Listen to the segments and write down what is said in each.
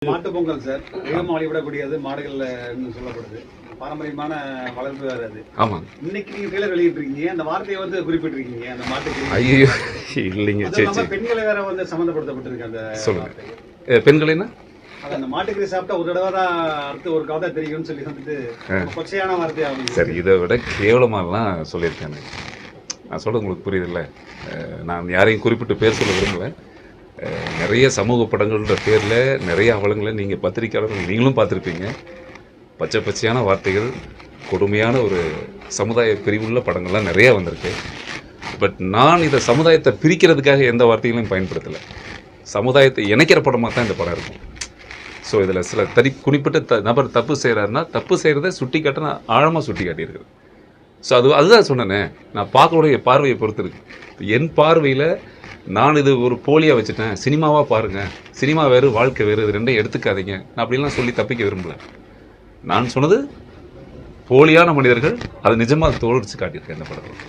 மாட்டு பொங்கல் சார் வேகமாக வழிபடக்கூடியது மாடுகள்ல சொல்லப்படுது. பாரம்பரியமான வளர்ப்பு வேறு அது. ஆமாம். இன்னைக்கு நீங்கள் ட்ரெய்லர் வெளியிட்டிருக்கீங்க, அந்த வார்த்தையை வந்து குறிப்பிட்டிருக்கீங்க அந்த மாட்டுக்கு. ஐயோ இல்லைங்க, சரி சரி. பெண்களை வேற வந்து சம்மந்தப்படுத்தப்பட்டிருக்கு அந்த சொல்லுங்க. பெண்களைன்னா அந்த மாட்டுக்கறி சாப்பிட்டா ஒரு தடவை தான் அடுத்து ஒரு கதை தெரியும்னு சொல்லி வந்துட்டு கொச்சையான வார்த்தையாகும். சரி, இதை விட கேவலமாலாம் சொல்லியிருக்கேன். நான் சொல்கிறது உங்களுக்கு புரியுதில்ல. நான் யாரையும் குறிப்பிட்டு பேர் சொல்ல விரும்பலை. நிறைய சமூக படங்கள்ன்ற பேரில் நிறைய அவலங்களை நீங்கள் பத்திரிக்கையாளர்கள் நீங்களும் பார்த்துருப்பீங்க. பச்சை பச்சையான வார்த்தைகள், கொடுமையான ஒரு சமுதாய பிரிவுள்ள படங்கள்லாம் நிறையா வந்திருக்கு. பட் நான் இதை சமுதாயத்தை பிரிக்கிறதுக்காக எந்த வார்த்தைகளையும் பயன்படுத்தலை. சமுதாயத்தை இணைக்கிற படமாக தான் இந்த படம் இருக்கும். ஸோ இதில் சில குறிப்பிட்ட நபர் தப்பு செய்கிறாருன்னா தப்பு செய்கிறத சுட்டி காட்ட நான் ஆழமாக சுட்டி காட்டியிருக்கிறேன். ஸோ அதுதான் சொன்னேனே, நான் பார்க்கக்கூடிய பார்வையை பொறுத்து இருக்கு. என் பார்வையில் நான் இது ஒரு போலியாக வச்சுட்டேன், சினிமாவாக பாருங்கள், சினிமா வேறு வாழ்க்கை வேறு, இது ரெண்டையும் எடுத்துக்காதீங்க, நான் அப்படிலாம் சொல்லி தப்பிக்க விரும்பலை. நான் சொன்னது போலியான மனிதர்கள், அது நிஜமாக தோழிச்சு காட்டியிருக்கேன் இந்த படத்தில்.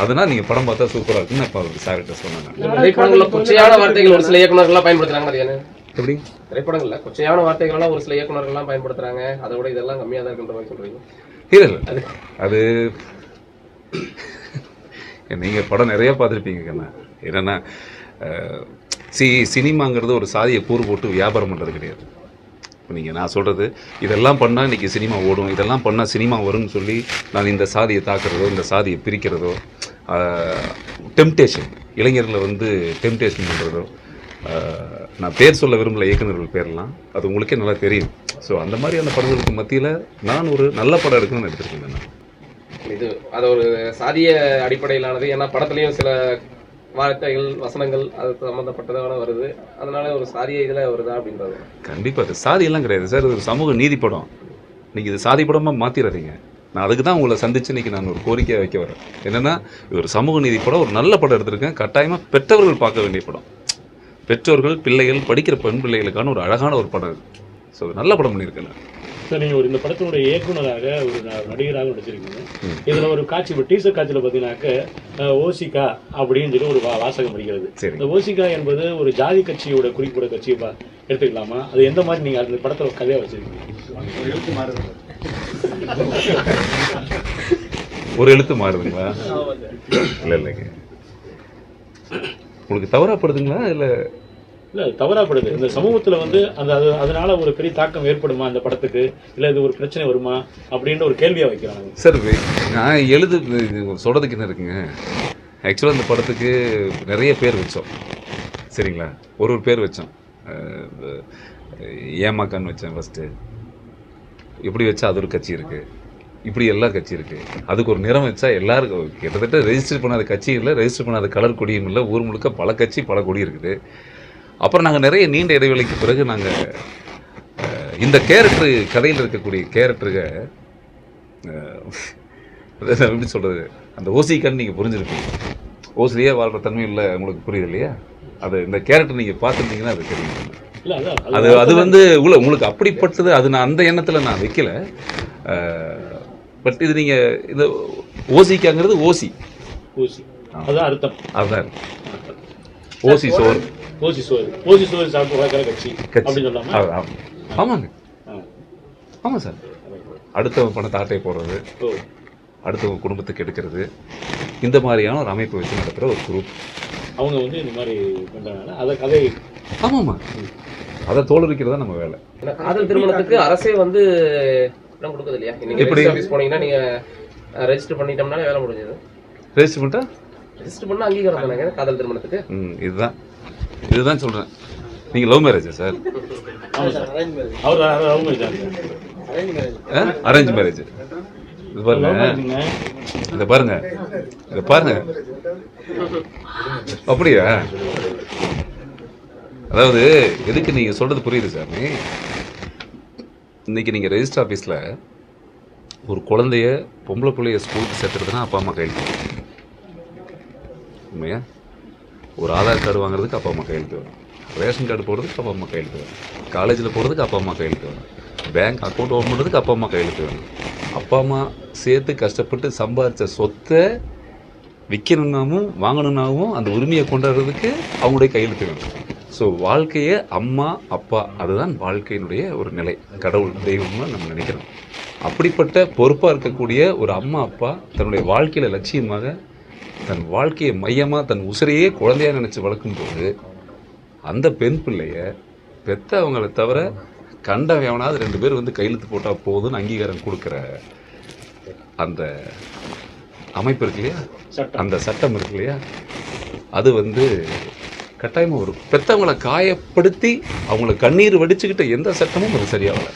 அதனால் நீங்கள் படம் பார்த்தா சூப்பராக இருக்குன்னு நான் இப்போ சார்கிட்ட சொன்னேன். கொச்சையான வார்த்தைகள் ஒரு சில இயக்குநர்கள்லாம் பயன்படுத்துகிறாங்க. எப்படி திரைப்படங்கள்ல கொச்சையான வார்த்தைகள்லாம் ஒரு சில இயக்குநர்கள்லாம் பயன்படுத்துகிறாங்க, அதை விட இதெல்லாம் கம்மியாக தான் இருக்குன்ற மாதிரி சொல்கிறீங்க? இல்லை, அது நீங்கள் படம் நிறையா பார்த்துருப்பீங்க கண்ணா. என்னென்னா சினிமாங்கிறது ஒரு சாதியை கூறு போட்டு வியாபாரம் பண்ணுறது கிடையாது. இப்போ நீங்கள் நான் சொல்கிறது இதெல்லாம் பண்ணால் இன்றைக்கி சினிமா ஓடும், இதெல்லாம் பண்ணால் சினிமா வரும்னு சொல்லி நான் இந்த சாதியை தாக்குறதோ இந்த சாதியை பிரிக்கிறதோ, டெம்டேஷன் இளைஞர்களை வந்து டெம்டேஷன் பண்ணுறதோ, நான் பேர் சொல்ல விரும்பல இயக்குநர்கள் பேரெல்லாம், அது உங்களுக்கே நல்லா தெரியும். ஸோ அந்த மாதிரியான படங்களுக்கு மத்தியில் நான் ஒரு நல்ல படம் எடுக்கணும்னு எடுத்துருக்கேன். நான் இது அது ஒரு சாதிய அடிப்படையிலானது. ஏன்னா படத்துலையும் சில வார்த்தைகள் வசனங்கள் அது சம்மந்தப்பட்டதான வருது, அதனால ஒரு சாதிய இதில் வருதா அப்படின்றது. கண்டிப்பாக அது சாதியெல்லாம் கிடையாது சார், இது ஒரு சமூக நீதி படம். இன்றைக்கி இது சாதி படமாக மாற்றிடாதீங்க. நான் அதுக்கு தான் உங்களை சந்தித்து இன்றைக்கி நான் ஒரு கோரிக்கையை வைக்க வரேன். என்னென்னா இது ஒரு சமூக நீதி படம், ஒரு நல்ல படம் எடுத்திருக்கேன். கட்டாயமாக பெற்றவர்கள் பார்க்க வேண்டிய படம். பெற்றோர்கள் பிள்ளைகள் படிக்கிற பெண் பிள்ளைகளுக்கான ஒரு அழகான ஒரு படம் இருக்குது. ஸோ நல்ல படம் பண்ணியிருக்கேன். சார், நீங்கள் இந்த படத்தினுடைய இயக்குநராக ஒரு நடிகராக நடிச்சிருக்கீங்க. இதில் ஒரு காட்சி, இப்போ டீசர் காட்சியில் பார்த்தீங்கன்னாக்க ஓசிகா அப்படின்னு சொல்லி ஒரு வாசகம் படிக்கிறது. இந்த ஓசிகா என்பது ஒரு ஜாதி கட்சியோட குறிப்பிட கட்சியை எடுத்துக்கலாமா? அது எந்த மாதிரி நீங்கள் அந்த படத்தை கதையாக வச்சுருக்கீங்க? ஒரு எழுத்து மாறுதுங்களா? இல்லை இல்லைங்க, உங்களுக்கு தவறாப்படுதுங்களா? இல்லை இல்லை, தவறாப்படுது. இந்த சமூகத்தில் வந்து அதனால ஒரு பெரிய தாக்கம் ஏற்படுமா அந்த படத்துக்கு, இல்லை இது ஒரு பிரச்சனை வருமா அப்படின்ற ஒரு கேள்வியாக வைக்கிறாங்க. சார், நான் சொல்கிறதுக்கு என்ன இருக்குங்க. ஆக்சுவலாக இந்த படத்துக்கு நிறைய பேர் வச்சோம், சரிங்களா? ஒரு பேர் வச்சோம். ஏமாக்கான்னு வச்சேன் ஃபஸ்ட்டு. இப்படி வச்சா அது ஒரு கட்சி இருக்குது, இப்படி எல்லா கட்சி இருக்குது. அதுக்கு ஒரு நிறம் வச்சா எல்லாருக்கும் கிட்டத்தட்ட ரெஜிஸ்டர் பண்ணாத கட்சி இல்லை, ரெஜிஸ்டர் பண்ணாத கலர் கொடியும் இல்லை. ஊர் முழுக்க பல கட்சி பல கொடி இருக்குது. அப்புறம் நாங்கள் நிறைய நீண்ட இடைவெளிக்கு பிறகு நாங்கள் இந்த கேரக்டரு, கதையில் இருக்கக்கூடிய கேரக்டருங்க எப்படி சொல்கிறது, அந்த ஓசிக்கான்னு நீங்கள் புரிஞ்சுருப்பீங்க. ஓசிலேயே வாழ்கிற தன்மை இல்லை, உங்களுக்கு புரியுது இல்லையா? அது இந்த கேரக்டர் நீங்கள் பார்த்துருந்தீங்கன்னா அது தெரியும். அது வந்து உங்களுக்கு அப்படிப்பட்டது. அது நான் அந்த எண்ணத்தில் நான் வைக்கல. பட் இது நீங்கள் இந்த ஓசிக்காங்கிறது ஓசி அதுதான் அர்த்தம். அதுதான் ஓசி சோறு, ஓசி சோறு சாப்பிட்டு வளர்க்குற கட்சி அப்படின்னு சொல்லாமல். ஆமாங்க, ஆமாம் சார். அடுத்தவங்க பணத்தை ஆட்டை போடுறது, அடுத்தவங்க குடும்பத்துக்கு எடுக்கிறது, இந்த மாதிரியான ஒரு அமைப்பு வச்சு நடத்துகிற ஒரு குரூப். அவங்க வந்து இந்த மாதிரி பண்ணுறாங்க. அதை கதை. ஆமாம்மா, அதை தோலுரிக்கிறதா நம்ம வேலை. காதல் திருமணத்துக்கு அரசே வந்து இடம் கொடுக்குது இல்லையா? எப்படி ஆஃபீஸ் போனீங்கன்னா நீங்கள் ரெஜிஸ்டர் பண்ணிட்டோம்னாலே வேலை முடிஞ்சது. ரெஜிஸ்டர் பண்ணிட்டா ரெஜிஸ்டர் பண்ணால் அங்கீகாரம் பண்ணாங்க காதல் திருமணத்துக்கு. இதுதான் சொல்கிறேன். நீங்கள் லவ் மேரேஜா சார்? Arrange marriage. இது பாருங்க, இதை பாருங்க, இதை பாருங்க. அப்படியா? அதாவது எதுக்கு நீங்கள் சொல்கிறது புரியுது சார். இன்னைக்கு நீங்கள் ரெஜிஸ்டர் ஆஃபீஸில் ஒரு குழந்தைய, பொம்பளை பிள்ளைய ஸ்கூலுக்கு சேர்த்துறதுனா அப்பா அம்மா கையெழுத்து வேணும். உண்மையா? ஒரு ஆதார் கார்டு வாங்குறதுக்கு அப்பா அம்மா கையெழுத்து வேணும், ரேஷன் கார்டு போடுறதுக்கு அப்பா அம்மா கையெழுத்து வேணும், காலேஜில் போகிறதுக்கு அப்பா அம்மா கையெழுத்து வேணும், பேங்க் அக்கௌண்ட் ஓப்பன் பண்ணுறதுக்கு அப்பா அம்மா கையெழுத்து வேணும். அப்பா அம்மா சேர்த்து கஷ்டப்பட்டு சம்பாதிச்ச சொத்தை விற்கணுன்னாவும் வாங்கணுன்னாவும் அந்த உரிமையை கொண்டாடுறதுக்கு அவங்களுடைய கையெழுத்து வேணும். ஸோ வாழ்க்கையே அம்மா அப்பா அதுதான் வாழ்க்கையினுடைய ஒரு நிலை. கடவுள் தெய்வம்னு நம்ம நினைக்கிறோம். அப்படிப்பட்ட பொறுப்பாக இருக்கக்கூடிய ஒரு அம்மா அப்பா தன்னுடைய வாழ்க்கையில் லட்சியமாக தன் வாழ்க்கையை மையமாக தன் உசிரையே குழந்தையாக நினச்சி வளர்க்கும்போது அந்த பெண் பிள்ளைய பெற்றவங்களை தவிர கண்டவனாவது 2 பேர் வந்து கையெழுத்து போட்டால் போதும்னு அங்கீகாரம் கொடுக்குற அந்த அமைப்பு இருக்கு இல்லையா, அந்த சட்டம் இருக்கு இல்லையா, அது வந்து கட்டாயமாக வரும். பெற்றவங்களை காயப்படுத்தி அவங்கள கண்ணீர் வடிச்சுக்கிட்ட எந்த சட்டமும் அது சரியாகல.